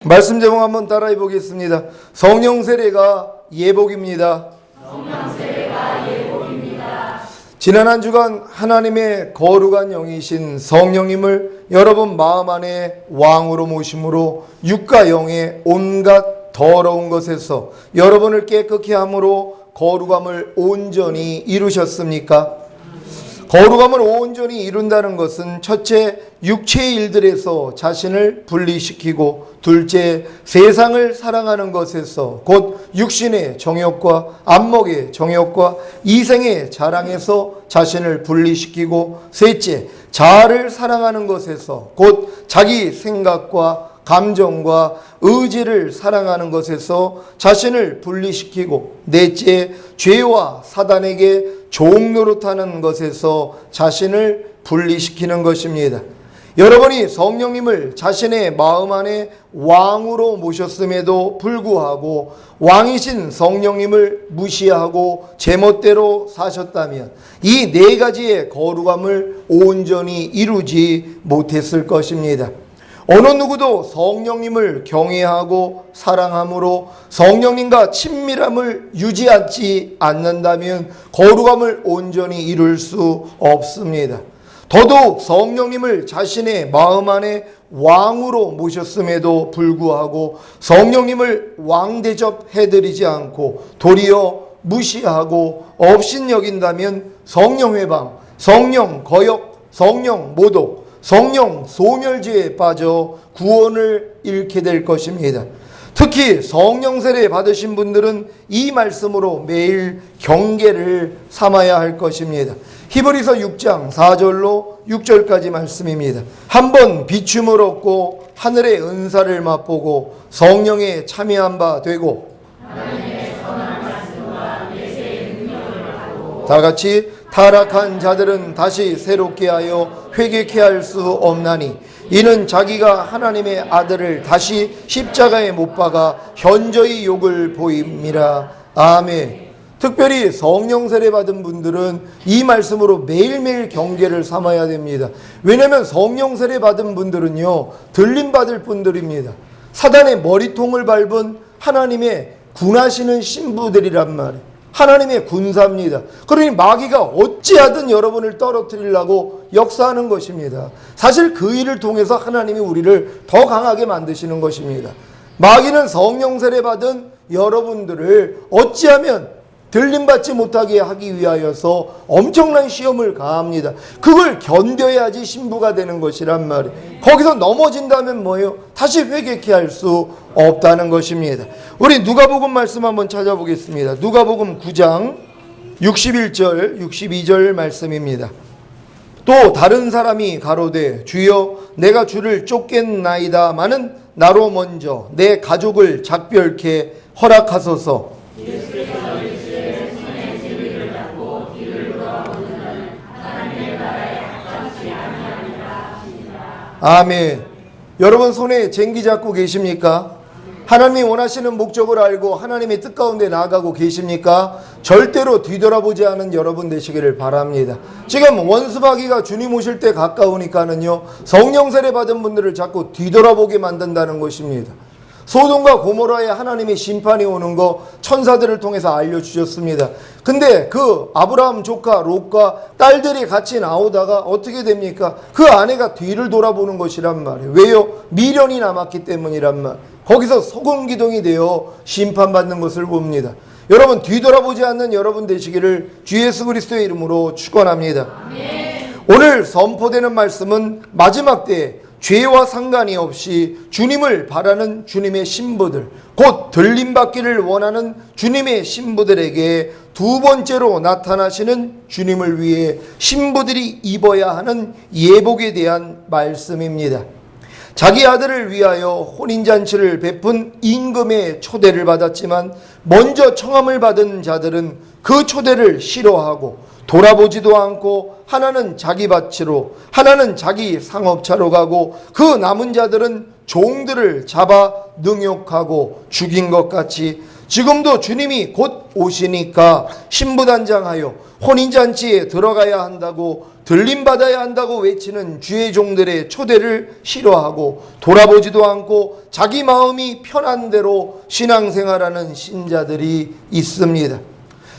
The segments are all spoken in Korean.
말씀 제목 한번 따라해 보겠습니다. 성령 세례가 예복입니다. 성령 세례가 예복입니다. 지난 한 주간 하나님의 거룩한 영이신 성령님을 여러분 마음 안에 왕으로 모심으로 육과 영의 온갖 더러운 것에서 여러분을 깨끗게 함으로 거룩함을 온전히 이루셨습니까? 거룩함을 온전히 이룬다는 것은 첫째, 육체의 일들에서 자신을 분리시키고, 둘째, 세상을 사랑하는 것에서 곧 육신의 정욕과 안목의 정욕과 이생의 자랑에서 자신을 분리시키고, 셋째, 자아를 사랑하는 것에서 곧 자기 생각과 감정과 의지를 사랑하는 것에서 자신을 분리시키고, 넷째, 죄와 사단에게 종노릇하는 것에서 자신을 분리시키는 것입니다. 여러분이 성령님을 자신의 마음 안에 왕으로 모셨음에도 불구하고 왕이신 성령님을 무시하고 제멋대로 사셨다면 이 네 가지의 거룩함을 온전히 이루지 못했을 것입니다. 어느 누구도 성령님을 경외하고 사랑함으로 성령님과 친밀함을 유지하지 않는다면 거룩함을 온전히 이룰 수 없습니다. 더더욱 성령님을 자신의 마음 안에 왕으로 모셨음에도 불구하고 성령님을 왕 대접해드리지 않고 도리어 무시하고 업신여긴다면 성령 회방, 성령 거역, 성령 모독, 성령 소멸죄에 빠져 구원을 잃게 될 것입니다. 특히 성령 세례 받으신 분들은 이 말씀으로 매일 경계를 삼아야 할 것입니다. 히브리서 6장 4절로 6절까지 말씀입니다. 한번 비춤을 얻고 하늘의 은사를 맛보고 성령에 참여한 바 되고 다 같이 타락한 자들은 다시 새롭게 하여 회개케 할 수 없나니 이는 자기가 하나님의 아들을 다시 십자가에 못 박아 현저히 욕을 보임이라. 아멘. 특별히 성령 세례 받은 분들은 이 말씀으로 매일매일 경계를 삼아야 됩니다. 왜냐하면 성령 세례 받은 분들은요, 들림 받을 분들입니다. 사단의 머리통을 밟은 하나님의 군하시는 신부들이란 말이에요. 하나님의 군사입니다. 그러니 마귀가 어찌하든 여러분을 떨어뜨리려고 역사하는 것입니다. 사실 그 일을 통해서 하나님이 우리를 더 강하게 만드시는 것입니다. 마귀는 성령 세례 받은 여러분들을 어찌하면 들림받지 못하게 하기 위하여서 엄청난 시험을 가합니다. 그걸 견뎌야지 신부가 되는 것이란 말이에요. 거기서 넘어진다면 뭐예요? 다시 회개케 할 수 없다는 것입니다. 우리 누가복음 말씀 한번 찾아보겠습니다. 누가복음 9장 61절 62절 말씀입니다. 또 다른 사람이 가로되 주여 내가 주를 쫓겠나이다 마는 나로 먼저 내 가족을 작별케 허락하소서. 아멘. 여러분 손에 쟁기 잡고 계십니까? 하나님이 원하시는 목적을 알고 하나님의 뜻 가운데 나아가고 계십니까? 절대로 뒤돌아보지 않은 여러분 되시기를 바랍니다. 지금 원수마귀가 주님 오실 때 가까우니까는요, 성령 세례 받은 분들을 자꾸 뒤돌아보게 만든다는 것입니다. 소돔과 고모라에 하나님의 심판이 오는 거 천사들을 통해서 알려주셨습니다. 근데 그 아브라함 조카 롯과 딸들이 같이 나오다가 어떻게 됩니까? 그 아내가 뒤를 돌아보는 것이란 말이에요. 왜요? 미련이 남았기 때문이란 말. 거기서 소금기둥이 되어 심판받는 것을 봅니다. 여러분 뒤돌아보지 않는 여러분 되시기를 주 예수 그리스도의 이름으로 축원합니다. 아멘. 오늘 선포되는 말씀은 마지막 때에 죄와 상관이 없이 주님을 바라는 주님의 신부들, 곧 들림받기를 원하는 주님의 신부들에게 두 번째로 나타나시는 주님을 위해 신부들이 입어야 하는 예복에 대한 말씀입니다. 자기 아들을 위하여 혼인잔치를 베푼 임금의 초대를 받았지만 먼저 청함을 받은 자들은 그 초대를 싫어하고 돌아보지도 않고 하나는 자기 밭으로 하나는 자기 상업차로 가고 그 남은 자들은 종들을 잡아 능욕하고 죽인 것 같이 지금도 주님이 곧 오시니까 신부단장하여 혼인잔치에 들어가야 한다고, 들림받아야 한다고 외치는 주의 종들의 초대를 싫어하고 돌아보지도 않고 자기 마음이 편한 대로 신앙생활하는 신자들이 있습니다.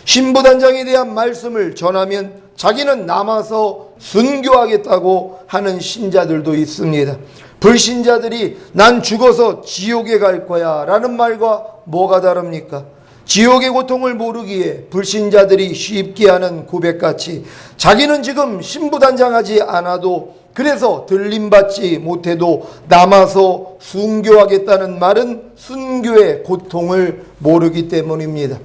신부단장에 대한 말씀을 전하면 자기는 남아서 순교하겠다고 하는 신자들도 있습니다. 불신자들이 난 죽어서 지옥에 갈 거야 라는 말과 뭐가 다릅니까? 지옥의 고통을 모르기에 불신자들이 쉽게 하는 고백같이 자기는 지금 신부단장하지 않아도, 그래서 들림받지 못해도 남아서 순교하겠다는 말은 순교의 고통을 모르기 때문입니다.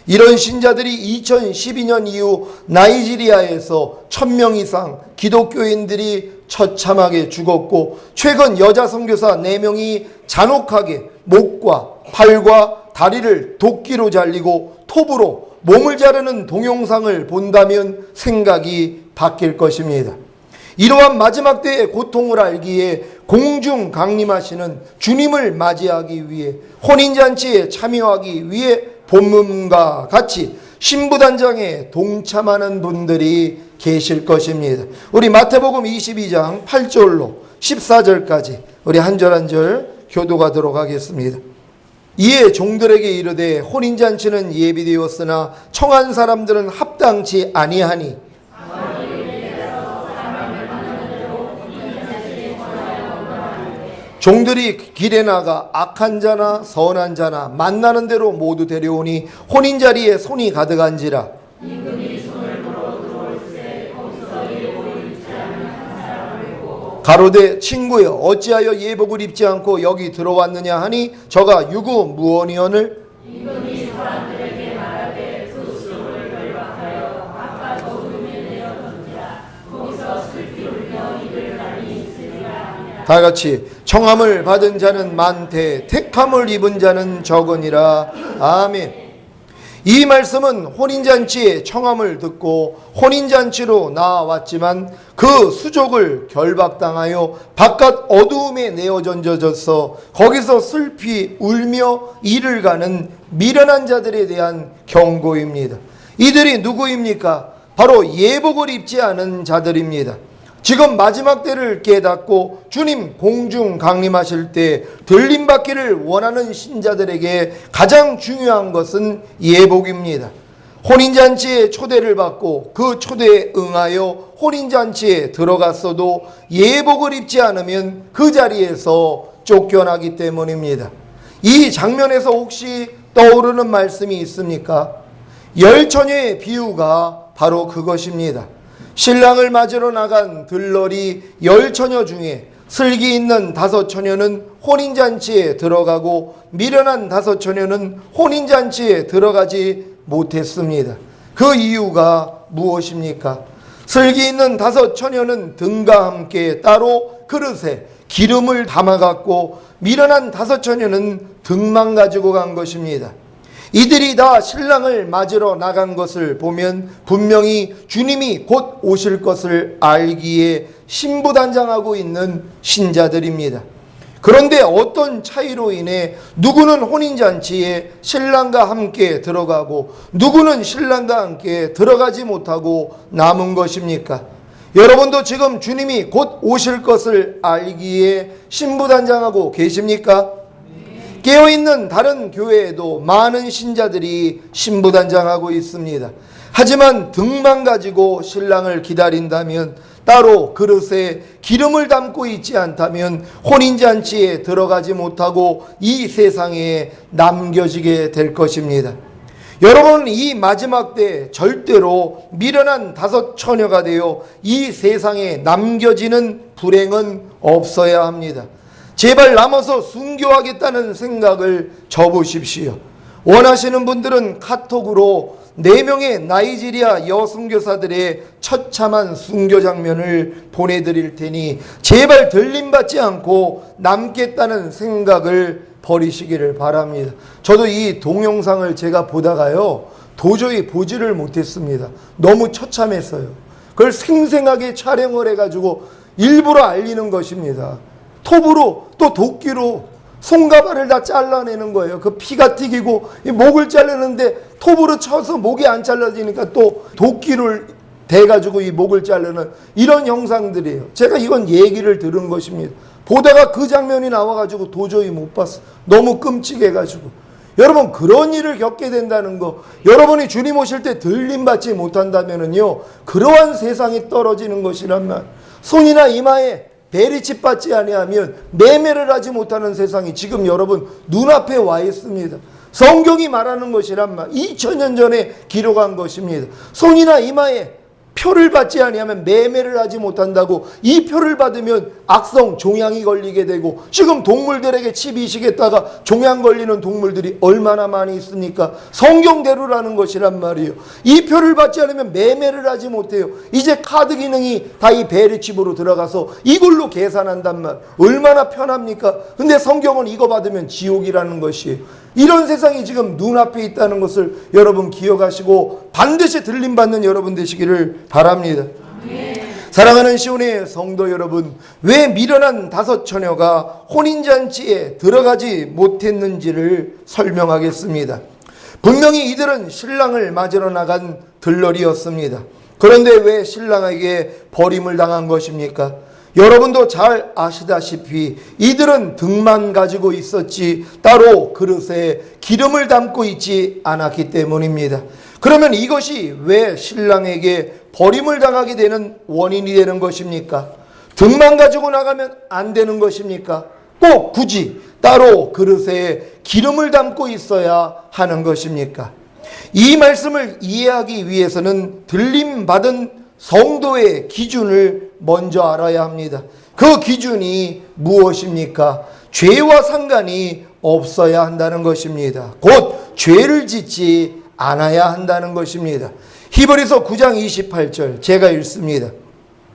이런 신자들이 2012년 이후 나이지리아에서 1000명 이상 기독교인들이 처참하게 죽었고, 최근 여자 선교사 4명이 잔혹하게 목과 팔과 다리를 도끼로 잘리고 톱으로 몸을 자르는 동영상을 본다면 생각이 바뀔 것입니다. 이러한 마지막 때의 고통을 알기에 공중 강림하시는 주님을 맞이하기 위해, 혼인잔치에 참여하기 위해 본문과 같이 신부단장에 동참하는 분들이 계실 것입니다. 우리 마태복음 22장 8절로 14절까지 우리 한 절 한 절 교도하도록 하겠습니다. 이에 종들에게 이르되 혼인잔치는 예비되었으나 청한 사람들은 합당치 아니하니 종들이 길에 나가 악한 자나 선한 자나 만나는 대로 모두 데려오니 혼인자리에 손이 가득한지라. 가로되 친구여 어찌하여 예복을 입지 않고 여기 들어왔느냐 하니 저가 유구무원이언을 다 같이 청함을 받은 자는 많되 택함을 입은 자는 적으니라. 아멘. 이 말씀은 혼인잔치에 청함을 듣고 혼인잔치로 나왔지만 그 수족을 결박당하여 바깥 어두움에 내어 던져져서 거기서 슬피 울며 이를 가는 미련한 자들에 대한 경고입니다. 이들이 누구입니까? 바로 예복을 입지 않은 자들입니다. 지금 마지막 때를 깨닫고 주님 공중 강림하실 때 들림받기를 원하는 신자들에게 가장 중요한 것은 예복입니다. 혼인잔치에 초대를 받고 그 초대에 응하여 혼인잔치에 들어갔어도 예복을 입지 않으면 그 자리에서 쫓겨나기 때문입니다. 이 장면에서 혹시 떠오르는 말씀이 있습니까? 열처녀의 비유가 바로 그것입니다. 신랑을 맞으러 나간 들러리 10처녀 중에 슬기 있는 5처녀는 혼인잔치에 들어가고 미련한 5처녀는 혼인잔치에 들어가지 못했습니다. 그 이유가 무엇입니까? 슬기 있는 5처녀는 등과 함께 따로 그릇에 기름을 담아갔고 미련한 5처녀는 등만 가지고 간 것입니다. 이들이 다 신랑을 맞으러 나간 것을 보면 분명히 주님이 곧 오실 것을 알기에 신부단장하고 있는 신자들입니다. 그런데 어떤 차이로 인해 누구는 혼인잔치에 신랑과 함께 들어가고 누구는 신랑과 함께 들어가지 못하고 남은 것입니까? 여러분도 지금 주님이 곧 오실 것을 알기에 신부단장하고 계십니까? 깨어있는 다른 교회에도 많은 신자들이 신부단장하고 있습니다. 하지만 등만 가지고 신랑을 기다린다면, 따로 그릇에 기름을 담고 있지 않다면 혼인잔치에 들어가지 못하고 이 세상에 남겨지게 될 것입니다. 여러분, 이 마지막 때 절대로 미련한 5처녀가 되어 이 세상에 남겨지는 불행은 없어야 합니다. 제발 남아서 순교하겠다는 생각을 접으십시오. 원하시는 분들은 카톡으로 4명의 나이지리아 여선교사들의 처참한 순교 장면을 보내드릴 테니 제발 들림받지 않고 남겠다는 생각을 버리시기를 바랍니다. 저도 이 동영상을 제가 보다가요 도저히 보지를 못했습니다. 너무 처참했어요. 그걸 생생하게 촬영을 해가지고 일부러 알리는 것입니다. 톱으로 또 도끼로 손과 발을 다 잘라내는 거예요. 그 피가 튀기고 이 목을 자르는데 톱으로 쳐서 목이 안 잘라지니까 또 도끼를 대가지고 이 목을 자르는 이런 형상들이에요. 제가 이건 얘기를 들은 것입니다. 보다가 그 장면이 나와가지고 도저히 못 봤어. 너무 끔찍해가지고. 여러분, 그런 일을 겪게 된다는 거, 여러분이 주님 오실 때 들림받지 못한다면은요, 그러한 세상이 떨어지는 것이란 말. 손이나 이마에 베리칩 받지 아니하면 매매를 하지 못하는 세상이 지금 여러분 눈앞에 와 있습니다. 성경이 말하는 것이란 말. 2000년 전에 기록한 것입니다. 손이나 이마에 표를 받지 아니하면 매매를 하지 못한다고. 이 표를 받으면 악성 종양이 걸리게 되고, 지금 동물들에게 칩 이식했다가 종양 걸리는 동물들이 얼마나 많이 있습니까? 성경대로라는 것이란 말이에요. 이 표를 받지 않으면 매매를 하지 못해요. 이제 카드 기능이 다 이 베리칩으로 들어가서 이걸로 계산한단 말. 얼마나 편합니까? 근데 성경은 이거 받으면 지옥이라는 것이에요. 이런 세상이 지금 눈앞에 있다는 것을 여러분 기억하시고 반드시 들림받는 여러분 되시기를 바랍니다. 사랑하는 시온의 성도 여러분, 왜 미련한 5 처녀가 혼인잔치에 들어가지 못했는지를 설명하겠습니다. 분명히 이들은 신랑을 맞으러 나간 들러리였습니다. 그런데 왜 신랑에게 버림을 당한 것입니까? 여러분도 잘 아시다시피 이들은 등만 가지고 있었지 따로 그릇에 기름을 담고 있지 않았기 때문입니다. 그러면 이것이 왜 신랑에게 버림을 당하게 되는 원인이 되는 것입니까? 등만 가지고 나가면 안 되는 것입니까? 꼭 굳이 따로 그릇에 기름을 담고 있어야 하는 것입니까? 이 말씀을 이해하기 위해서는 들림받은 성도의 기준을 먼저 알아야 합니다. 그 기준이 무엇입니까? 죄와 상관이 없어야 한다는 것입니다. 곧 죄를 짓지 않아야 한다는 것입니다. 히브리서 9장 28절 제가 읽습니다.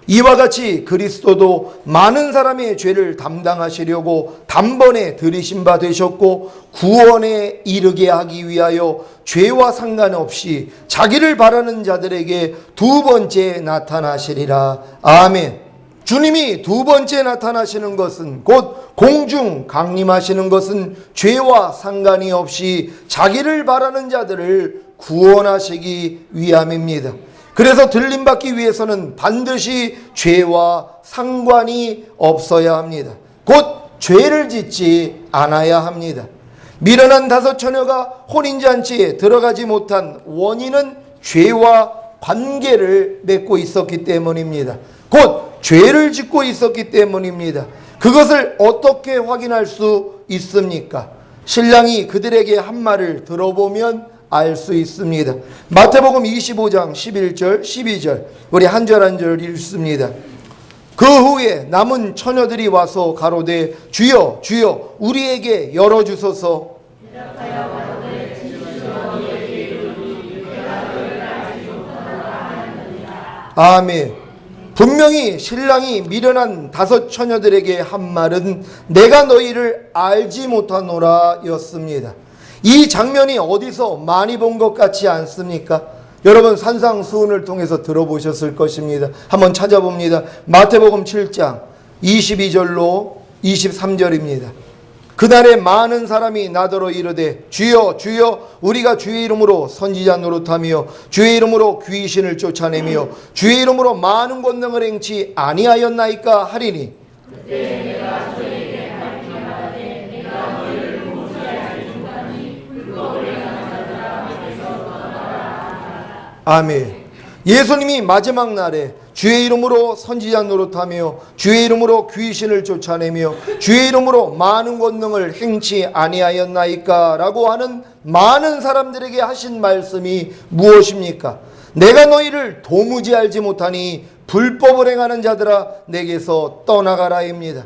이와 같이 그리스도도 많은 사람의 죄를 담당하시려고 단번에 들이신 바 되셨고 구원에 이르게 하기 위하여 죄와 상관없이 자기를 바라는 자들에게 2번째 나타나시리라. 아멘. 주님이 2번째 나타나시는 것은 곧 공중 강림하시는 것은 죄와 상관이 없이 자기를 바라는 자들을 구원하시기 위함입니다. 그래서 들림받기 위해서는 반드시 죄와 상관이 없어야 합니다. 곧 죄를 짓지 않아야 합니다. 미련한 5 처녀가 혼인잔치에 들어가지 못한 원인은 죄와 관계를 맺고 있었기 때문입니다. 곧 죄를 짓고 있었기 때문입니다. 그것을 어떻게 확인할 수 있습니까? 신랑이 그들에게 한 말을 들어보면 알 수 있습니다. 마태복음 25장 11절 12절 우리 한 절 한 절 읽습니다. 그 후에 남은 처녀들이 와서 가로되 주여 주여 우리에게 열어주소서. 아멘. 분명히 신랑이 미련한 5 처녀들에게 한 말은 내가 너희를 알지 못하노라 였습니다. 이 장면이 어디서 많이 본 것 같지 않습니까? 여러분 산상수훈을 통해서 들어보셨을 것입니다. 한번 찾아봅니다. 마태복음 7장 22절로 23절입니다. 그날에 많은 사람이 나더러 이르되 주여 주여 우리가 주의 이름으로 선지자 노릇하며 주의 이름으로 귀신을 쫓아내며 주의 이름으로 많은 권능을 행치 아니하였나이까 하리니 그때 내가 저에게 밝히마되 내가 너희를 도무지 알지 못하니 불법을 행하는 자들아 내게서 떠나라. 아멘. 예수님이 마지막 날에 주의 이름으로 선지자 노릇하며 주의 이름으로 귀신을 쫓아내며 주의 이름으로 많은 권능을 행치 아니하였나이까 라고 하는 많은 사람들에게 하신 말씀이 무엇입니까? 내가 너희를 도무지 알지 못하니 불법을 행하는 자들아 내게서 떠나가라입니다.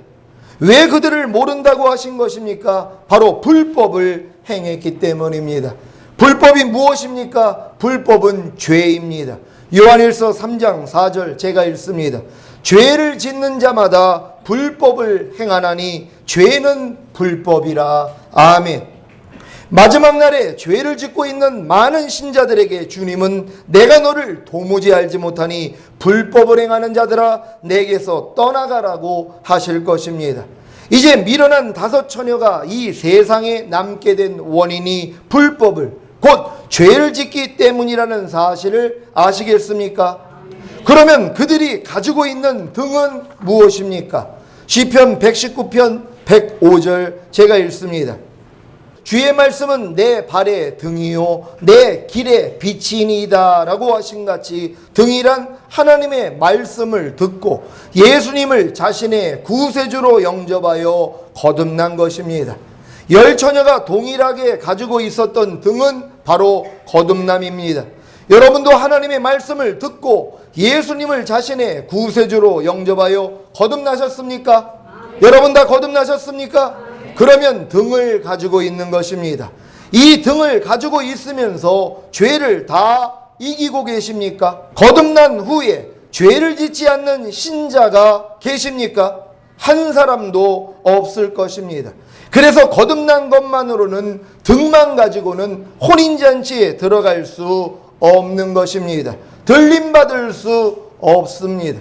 왜 그들을 모른다고 하신 것입니까? 바로 불법을 행했기 때문입니다. 불법이 무엇입니까? 불법은 죄입니다. 요한일서 3장 4절 제가 읽습니다. 죄를 짓는 자마다 불법을 행하나니 죄는 불법이라. 아멘. 마지막 날에 죄를 짓고 있는 많은 신자들에게 주님은 내가 너를 도무지 알지 못하니 불법을 행하는 자들아 내게서 떠나가라고 하실 것입니다. 이제 미련한 5 처녀가 이 세상에 남게 된 원인이 불법을 곧 죄를 짓기 때문이라는 사실을 아시겠습니까? 그러면 그들이 가지고 있는 등은 무엇입니까? 시편 119편 105절 제가 읽습니다. 주의 말씀은 내 발의 등이요 내 길의 빛이니이다 라고 하신 같이 등이란 하나님의 말씀을 듣고 예수님을 자신의 구세주로 영접하여 거듭난 것입니다. 10 처녀가 동일하게 가지고 있었던 등은 바로 거듭남입니다. 여러분도 하나님의 말씀을 듣고 예수님을 자신의 구세주로 영접하여 거듭나셨습니까? 여러분 다 거듭나셨습니까? 그러면 등을 가지고 있는 것입니다. 이 등을 가지고 있으면서 죄를 다 이기고 계십니까? 거듭난 후에 죄를 짓지 않는 신자가 계십니까? 한 사람도 없을 것입니다. 그래서 거듭난 것만으로는 등만 가지고는 혼인잔치에 들어갈 수 없는 것입니다. 들림받을 수 없습니다.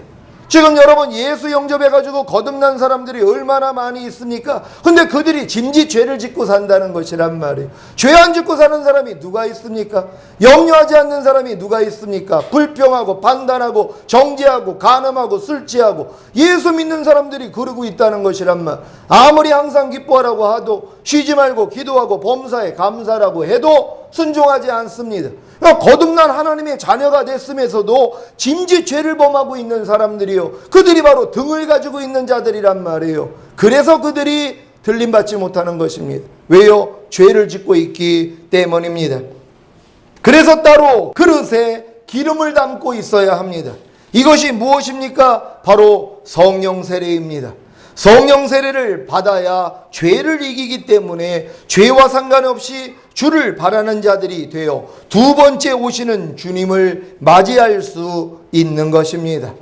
지금 여러분 예수 영접해가지고 거듭난 사람들이 얼마나 많이 있습니까? 근데 그들이 짐짓 죄를 짓고 산다는 것이란 말이에요. 죄 안 짓고 사는 사람이 누가 있습니까? 염려하지 않는 사람이 누가 있습니까? 불평하고 판단하고 정죄하고 간음하고 술 취하고 예수 믿는 사람들이 그러고 있다는 것이란 말. 아무리 항상 기뻐하라고 하도 쉬지 말고 기도하고 범사에 감사라고 해도 순종하지 않습니다. 거듭난 하나님의 자녀가 됐음에서도 짐짓 죄를 범하고 있는 사람들이요, 그들이 바로 등을 가지고 있는 자들이란 말이에요. 그래서 그들이 들림받지 못하는 것입니다. 왜요? 죄를 짓고 있기 때문입니다. 그래서 따로 그릇에 기름을 담고 있어야 합니다. 이것이 무엇입니까? 바로 성령 세례입니다. 성령 세례를 받아야 죄를 이기기 때문에 죄와 상관없이 주를 바라는 자들이 되어 2번째 오시는 주님을 맞이할 수 있는 것입니다.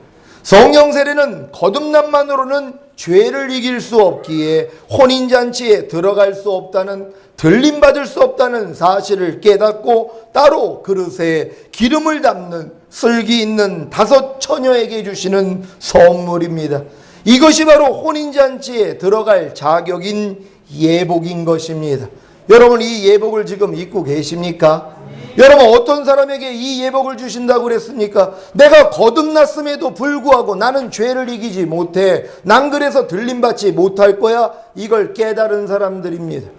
성령 세례는 거듭남만으로는 죄를 이길 수 없기에 혼인잔치에 들어갈 수 없다는, 들림받을 수 없다는 사실을 깨닫고 따로 그릇에 기름을 담는 슬기 있는 5 처녀에게 주시는 선물입니다. 이것이 바로 혼인잔치에 들어갈 자격인 예복인 것입니다. 여러분 이 예복을 지금 입고 계십니까? 여러분 어떤 사람에게 이 예복을 주신다고 그랬습니까? 내가 거듭났음에도 불구하고 나는 죄를 이기지 못해. 난 그래서 들림받지 못할 거야. 이걸 깨달은 사람들입니다.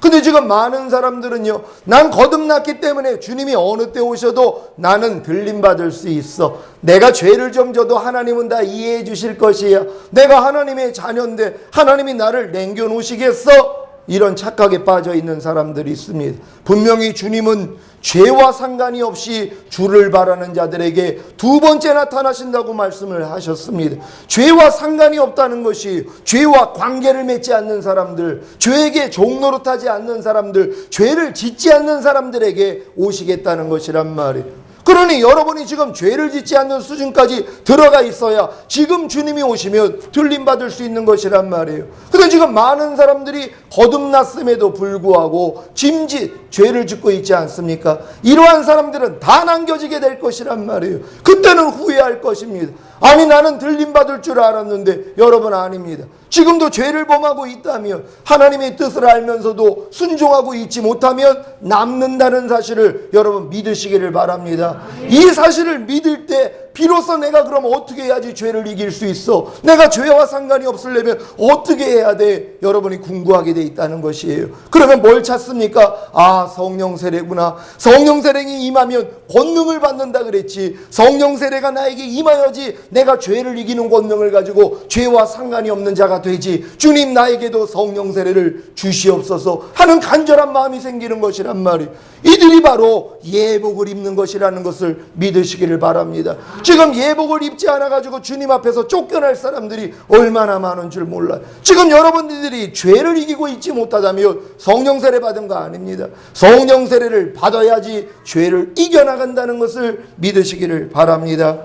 근데 지금 많은 사람들은요, 난 거듭났기 때문에 주님이 어느 때 오셔도 나는 들림받을 수 있어. 내가 죄를 좀 져도 하나님은 다 이해해 주실 것이야. 내가 하나님의 자녀인데 하나님이 나를 남겨놓으시겠어? 이런 착각에 빠져 있는 사람들이 있습니다. 분명히 주님은 죄와 상관이 없이 주를 바라는 자들에게 2번째 나타나신다고 말씀을 하셨습니다. 죄와 상관이 없다는 것이 죄와 관계를 맺지 않는 사람들, 죄에게 종노릇하지 않는 사람들, 죄를 짓지 않는 사람들에게 오시겠다는 것이란 말이에요. 그러니 여러분이 지금 죄를 짓지 않는 수준까지 들어가 있어야 지금 주님이 오시면 들림받을 수 있는 것이란 말이에요. 근데 지금 많은 사람들이 거듭났음에도 불구하고 짐짓 죄를 짓고 있지 않습니까? 이러한 사람들은 다 남겨지게 될 것이란 말이에요. 그때는 후회할 것입니다. 아니 나는 들림받을 줄 알았는데. 여러분 아닙니다. 지금도 죄를 범하고 있다면, 하나님의 뜻을 알면서도 순종하고 있지 못하면 남는다는 사실을 여러분 믿으시기를 바랍니다. 이 사실을 믿을 때 비로소 내가 그럼 어떻게 해야지 죄를 이길 수 있어? 내가 죄와 상관이 없으려면 어떻게 해야 돼? 여러분이 궁금하게 돼 있다는 것이에요. 그러면 뭘 찾습니까? 아, 성령 세례구나. 성령 세례가 임하면 권능을 받는다 그랬지. 성령 세례가 나에게 임하여지 내가 죄를 이기는 권능을 가지고 죄와 상관이 없는 자가 되지. 주님 나에게도 성령 세례를 주시옵소서 하는 간절한 마음이 생기는 것이란 말이에요. 이들이 바로 예복을 입는 것이라는 것을 믿으시기를 바랍니다. 지금 예복을 입지 않아가지고 주님 앞에서 쫓겨날 사람들이 얼마나 많은 줄 몰라요. 지금 여러분들이 죄를 이기고 있지 못하다면 성령 세례 받은 거 아닙니다. 성령 세례를 받아야지 죄를 이겨나간다는 것을 믿으시기를 바랍니다.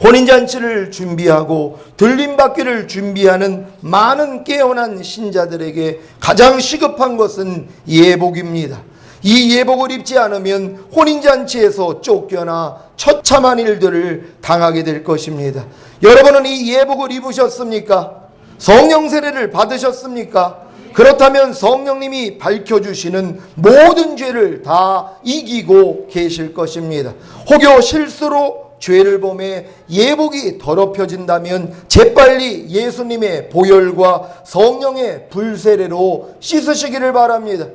혼인잔치를 준비하고 들림받기를 준비하는 많은 깨어난 신자들에게 가장 시급한 것은 예복입니다. 이 예복을 입지 않으면 혼인잔치에서 쫓겨나 처참한 일들을 당하게 될 것입니다. 여러분은 이 예복을 입으셨습니까? 성령 세례를 받으셨습니까? 그렇다면 성령님이 밝혀주시는 모든 죄를 다 이기고 계실 것입니다. 혹여 실수로 죄를 범해 예복이 더럽혀진다면 재빨리 예수님의 보혈과 성령의 불세례로 씻으시기를 바랍니다.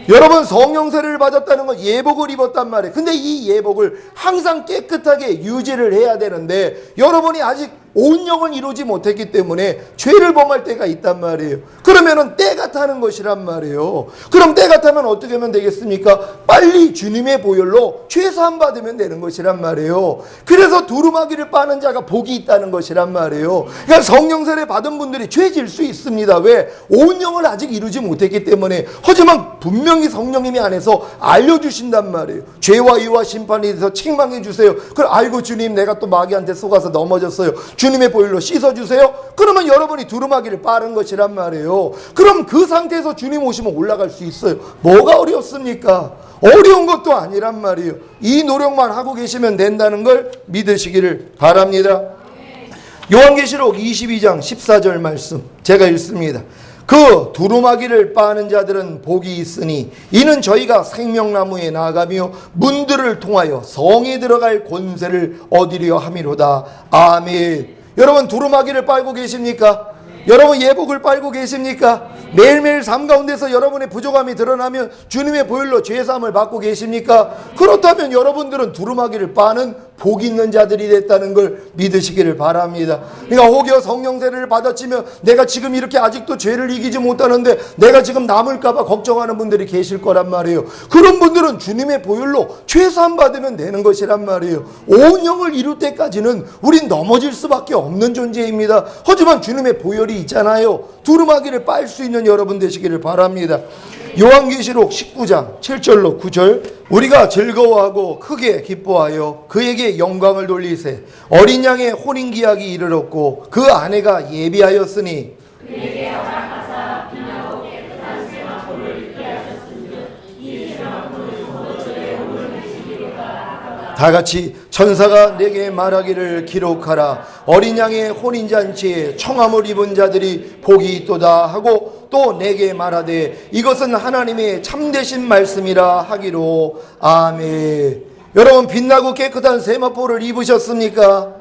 여러분, 성령 세례를 받았다는 건 예복을 입었단 말이에요. 근데 이 예복을 항상 깨끗하게 유지를 해야 되는데 여러분이 아직 온 영을 이루지 못했기 때문에 죄를 범할 때가 있단 말이에요. 그러면은 때가 타는 것이란 말이에요. 그럼 때가 타면 어떻게 하면 되겠습니까? 빨리 주님의 보혈로 죄 사함 받으면 되는 것이란 말이에요. 그래서 두루마기를 빠는 자가 복이 있다는 것이란 말이에요. 그러니까 성령 세례 받은 분들이 죄 질 수 있습니다. 왜? 온 영을 아직 이루지 못했기 때문에. 하지만 분명히 성령님이 안에서 알려주신단 말이에요. 죄와 의와 심판에 대해서 책망해 주세요. 그럼 아이고 주님, 내가 또 마귀한테 속아서 넘어졌어요. 주님의 보혈로 씻어주세요. 그러면 여러분이 두루마기를 빠른 것이란 말이에요. 그럼 그 상태에서 주님 오시면 올라갈 수 있어요. 뭐가 어렵습니까? 어려운 것도 아니란 말이에요. 이 노력만 하고 계시면 된다는 걸 믿으시기를 바랍니다. 요한계시록 22장 14절 말씀 제가 읽습니다. 그 두루마기를 빠는 자들은 복이 있으니 이는 저희가 생명나무에 나아가며 문들을 통하여 성에 들어갈 권세를 얻으려 함이로다. 아멘. 여러분, 두루마기를 빨고 계십니까? 여러분, 예복을 빨고 계십니까? 매일매일 삶 가운데서 여러분의 부족함이 드러나면 주님의 보혈로 죄사함을 받고 계십니까? 그렇다면 여러분들은 두루마기를 빠는 복 있는 자들이 됐다는 걸 믿으시기를 바랍니다. 그러니까 혹여 성령 세례를 받았지만 내가 지금 이렇게 아직도 죄를 이기지 못하는데 내가 지금 남을까 봐 걱정하는 분들이 계실 거란 말이에요. 그런 분들은 주님의 보혈로 죄사함 받으면 되는 것이란 말이에요. 온 영을 이룰 때까지는 우린 넘어질 수밖에 없는 존재입니다. 하지만 주님의 보혈이 있잖아요. 두루마기를 빨 수 있는 여러분 되시기를 바랍니다. 요한계시록 19장 7절로 9절 우리가 즐거워하고 크게 기뻐하여 그에게 영광을 돌리세 어린 양의 혼인기약이 이르렀고 그 아내가 예비하였으니 그에게 허락하사 빛나고 깨끗한 세마포를 입게 하셨은즉 이 세마포는 성도들의 몸을 내시기로다. 다 같이 천사가 내게 말하기를 기록하라 어린 양의 혼인잔치에 청함을 입은 자들이 복이 있도다 하고 또 내게 말하되 이것은 하나님의 참되신 말씀이라 하기로. 아멘. 여러분, 빛나고 깨끗한 세마포를 입으셨습니까?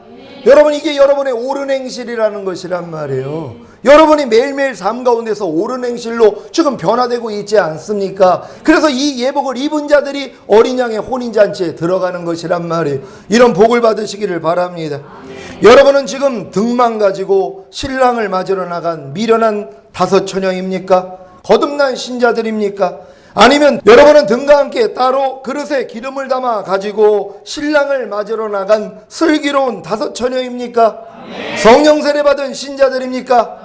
여러분, 이게 여러분의 옳은 행실이라는 것이란 말이에요. 여러분이 매일매일 삶 가운데서 옳은 행실로 지금 변화되고 있지 않습니까? 그래서 이 예복을 입은 자들이 어린 양의 혼인잔치에 들어가는 것이란 말이에요. 이런 복을 받으시기를 바랍니다. 여러분은 지금 등만 가지고 신랑을 맞으러 나간 미련한 다섯 처녀입니까? 거듭난 신자들입니까? 아니면 여러분은 등과 함께 따로 그릇에 기름을 담아 가지고 신랑을 맞으러 나간 슬기로운 다섯 처녀입니까? 성령 세례 받은 신자들입니까?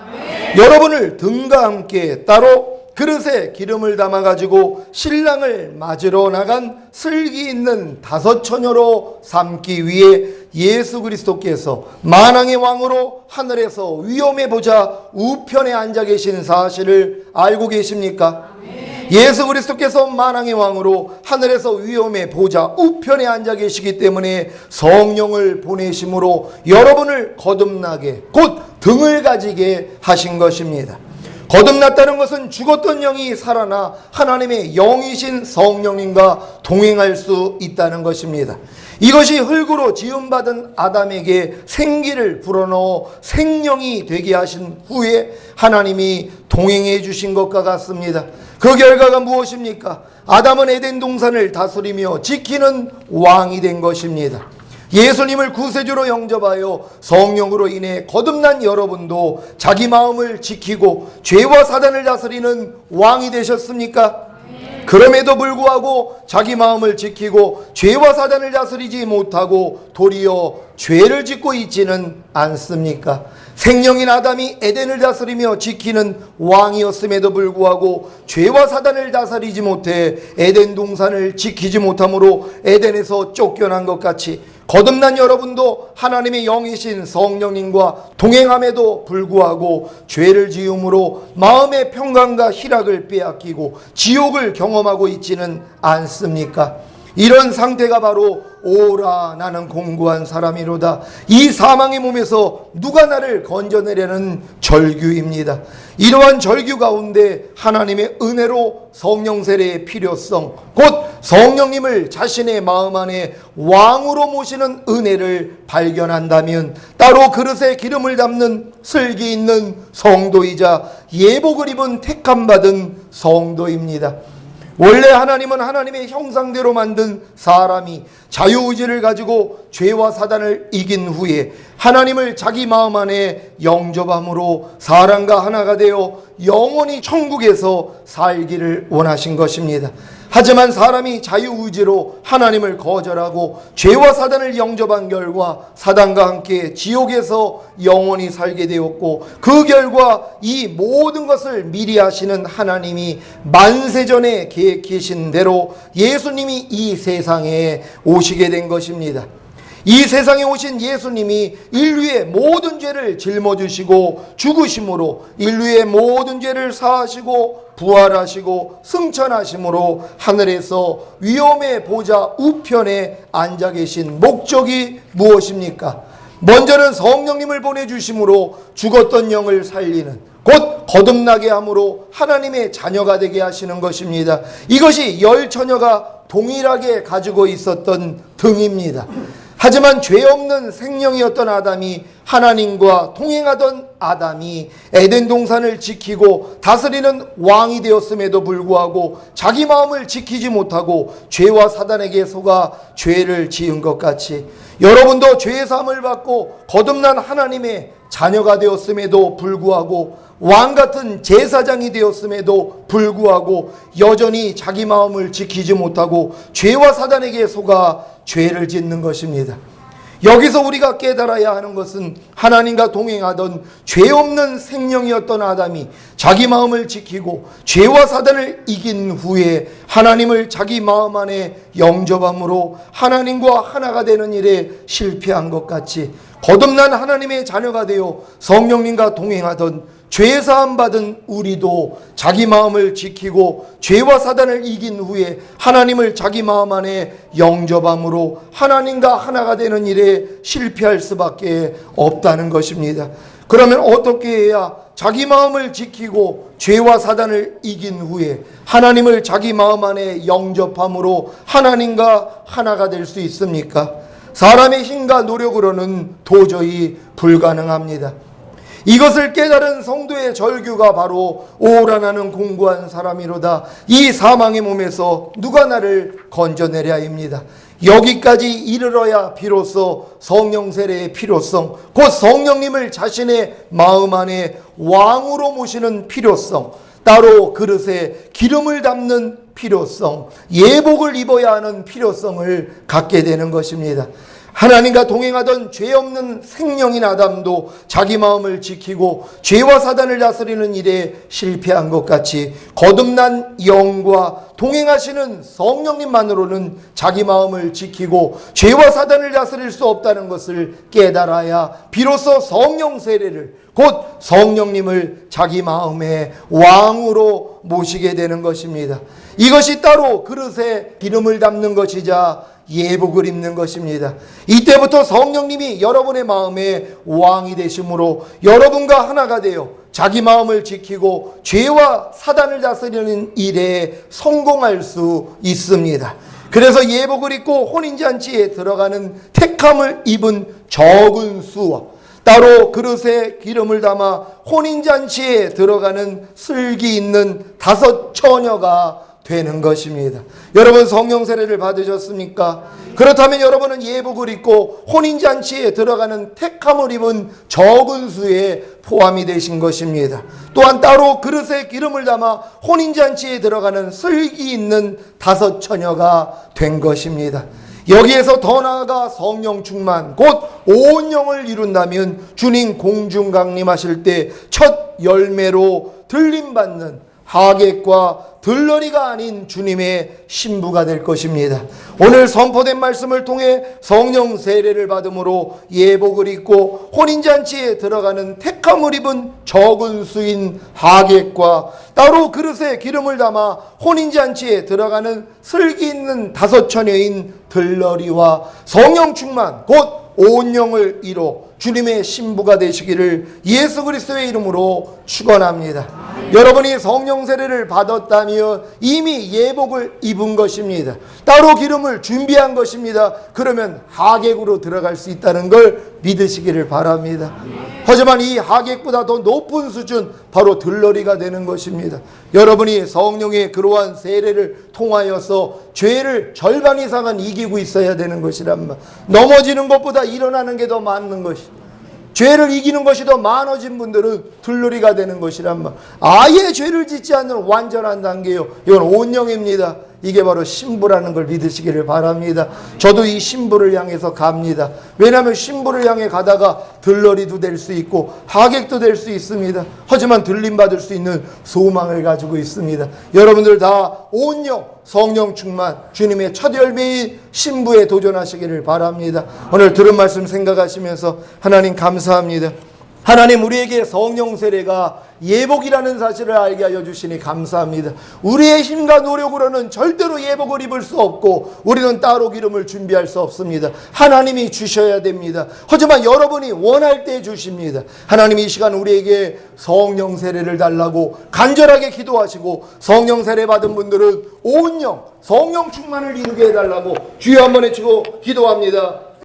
여러분을 등과 함께 따로 그릇에 기름을 담아 가지고 신랑을 맞으러 나간 슬기 있는 다섯 처녀로 삼기 위해 예수 그리스도께서 만왕의 왕으로 하늘에서 위엄의 보좌 우편에 앉아 계신 사실을 알고 계십니까? 예수 그리스도께서 만왕의 왕으로 하늘에서 위엄의 보좌 우편에 앉아 계시기 때문에 성령을 보내심으로 여러분을 거듭나게 곧 등을 가지게 하신 것입니다. 거듭났다는 것은 죽었던 영이 살아나 하나님의 영이신 성령님과 동행할 수 있다는 것입니다. 이것이 흙으로 지음받은 아담에게 생기를 불어넣어 생명이 되게 하신 후에 하나님이 동행해 주신 것과 같습니다. 그 결과가 무엇입니까? 아담은 에덴 동산을 다스리며 지키는 왕이 된 것입니다. 예수님을 구세주로 영접하여 성령으로 인해 거듭난 여러분도 자기 마음을 지키고 죄와 사단을 다스리는 왕이 되셨습니까? 그럼에도 불구하고 자기 마음을 지키고 죄와 사단을 다스리지 못하고 도리어 죄를 짓고 있지는 않습니까? 생명인 아담이 에덴을 다스리며 지키는 왕이었음에도 불구하고 죄와 사단을 다스리지 못해 에덴 동산을 지키지 못함으로 에덴에서 쫓겨난 것 같이 거듭난 여러분도 하나님의 영이신 성령님과 동행함에도 불구하고 죄를 지음으로 마음의 평강과 희락을 빼앗기고 지옥을 경험하고 있지는 않습니까? 이런 상태가 바로 오라 나는 공고한 사람이로다. 이 사망의 몸에서 누가 나를 건져내려는 절규입니다. 이러한 절규 가운데 하나님의 은혜로 성령 세례의 필요성, 곧 성령님을 자신의 마음 안에 왕으로 모시는 은혜를 발견한다면 따로 그릇에 기름을 담는 슬기 있는 성도이자 예복을 입은 택함받은 성도입니다. 원래 하나님은 하나님의 형상대로 만든 사람이 자유의지를 가지고 죄와 사단을 이긴 후에 하나님을 자기 마음 안에 영접함으로 사람과 하나가 되어 영원히 천국에서 살기를 원하신 것입니다. 하지만 사람이 자유의지로 하나님을 거절하고 죄와 사단을 영접한 결과 사단과 함께 지옥에서 영원히 살게 되었고, 그 결과 이 모든 것을 미리 하시는 하나님이 만세전에 계획하신 대로 예수님이 이 세상에 오시게 된 것입니다. 이 세상에 오신 예수님이 인류의 모든 죄를 짊어지시고 죽으심으로 인류의 모든 죄를 사하시고 부활하시고 승천하심으로 하늘에서 위엄의 보좌 우편에 앉아 계신 목적이 무엇입니까? 먼저는 성령님을 보내주심으로 죽었던 영을 살리는, 곧 거듭나게 함으로 하나님의 자녀가 되게 하시는 것입니다. 이것이 열 처녀가 동일하게 가지고 있었던 등입니다. 하지만 죄 없는 생명이었던 아담이, 하나님과 동행하던 아담이 에덴 동산을 지키고 다스리는 왕이 되었음에도 불구하고 자기 마음을 지키지 못하고 죄와 사단에게 속아 죄를 지은 것 같이 여러분도 죄의 사함을 받고 거듭난 하나님의 자녀가 되었음에도 불구하고 왕같은 제사장이 되었음에도 불구하고 여전히 자기 마음을 지키지 못하고 죄와 사단에게 속아 죄를 짓는 것입니다. 여기서 우리가 깨달아야 하는 것은 하나님과 동행하던 죄 없는 생명이었던 아담이 자기 마음을 지키고 죄와 사단을 이긴 후에 하나님을 자기 마음 안에 영접함으로 하나님과 하나가 되는 일에 실패한 것 같이 거듭난 하나님의 자녀가 되어 성령님과 동행하던 죄사함 받은 우리도 자기 마음을 지키고 죄와 사단을 이긴 후에 하나님을 자기 마음 안에 영접함으로 하나님과 하나가 되는 일에 실패할 수밖에 없다는 것입니다. 그러면 어떻게 해야 자기 마음을 지키고 죄와 사단을 이긴 후에 하나님을 자기 마음 안에 영접함으로 하나님과 하나가 될 수 있습니까? 사람의 힘과 노력으로는 도저히 불가능합니다. 이것을 깨달은 성도의 절규가 바로 오라 나는 공고한 사람이로다. 이 사망의 몸에서 누가 나를 건져내랴입니다. 여기까지 이르러야 비로소 성령 세례의 필요성, 곧 성령님을 자신의 마음 안에 왕으로 모시는 필요성, 따로 그릇에 기름을 담는 필요성, 예복을 입어야 하는 필요성을 갖게 되는 것입니다. 하나님과 동행하던 죄 없는 생명인 아담도 자기 마음을 지키고 죄와 사단을 다스리는 일에 실패한 것 같이 거듭난 영과 동행하시는 성령님만으로는 자기 마음을 지키고 죄와 사단을 다스릴 수 없다는 것을 깨달아야 비로소 성령 세례를, 곧 성령님을 자기 마음의 왕으로 모시게 되는 것입니다. 이것이 따로 그릇에 기름을 담는 것이자 예복을 입는 것입니다. 이때부터 성령님이 여러분의 마음에 왕이 되심으로 여러분과 하나가 되어 자기 마음을 지키고 죄와 사단을 다스리는 일에 성공할 수 있습니다. 그래서 예복을 입고 혼인잔치에 들어가는 택함을 입은 적은 수와 따로 그릇에 기름을 담아 혼인잔치에 들어가는 슬기 있는 5 처녀가 되는 것입니다. 여러분 성령 세례를 받으셨습니까? 그렇다면 여러분은 예복을 입고 혼인잔치에 들어가는 택함을 입은 적은 수에 포함이 되신 것입니다. 또한 따로 그릇에 기름을 담아 혼인잔치에 들어가는 슬기 있는 5 처녀가 된 것입니다. 여기에서 더 나아가 성령 충만, 곧 온 영을 이룬다면 주님 공중 강림하실 때 첫 열매로 들림받는 하객과 들러리가 아닌 주님의 신부가 될 것입니다. 오늘 선포된 말씀을 통해 성령 세례를 받음으로 예복을 입고 혼인잔치에 들어가는 택함을 입은 적은 수인 하객과 따로 그릇에 기름을 담아 혼인잔치에 들어가는 슬기 있는 5처녀인 들러리와 성령 충만 곧 온 영을 이뤄 주님의 신부가 되시기를 예수 그리스도의 이름으로 축원합니다. 여러분이 성령 세례를 받았다면 이미 예복을 입은 것입니다. 따로 기름을 준비한 것입니다. 그러면 하객으로 들어갈 수 있다는 걸 믿으시기를 바랍니다. 하지만 이 하객보다 더 높은 수준 바로 들러리가 되는 것입니다. 여러분이 성령의 그러한 세례를 통하여서 죄를 절반 이상은 이기고 있어야 되는 것이란 말. 넘어지는 것보다 일어나는 게 더 많은 것이. 죄를 이기는 것이 더 많아진 분들은 들러리가 되는 것이란 말. 아예 죄를 짓지 않는 완전한 단계요. 이건 온영입니다. 이게 바로 신부라는 걸 믿으시기를 바랍니다. 저도 이 신부를 향해서 갑니다. 왜냐하면 신부를 향해 가다가 들러리도 될 수 있고 하객도 될 수 있습니다. 하지만 들림받을 수 있는 소망을 가지고 있습니다. 여러분들 다 온영, 성령 충만, 주님의 첫 열매인 신부에 도전하시기를 바랍니다. 오늘 들은 말씀 생각하시면서 하나님 감사합니다. 하나님 우리에게 성령 세례가 예복이라는 사실을 알게 하여 주시니 감사합니다. 우리의 힘과 노력으로는 절대로 예복을 입을 수 없고 우리는 따로 기름을 준비할 수 없습니다. 하나님이 주셔야 됩니다. 하지만 여러분이 원할 때 주십니다. 하나님 이 시간 우리에게 성령 세례를 달라고 간절하게 기도하시고 성령 세례 받은 분들은 온 영, 성령 충만을 이루게 해달라고 주여 한번 외치고 기도합니다.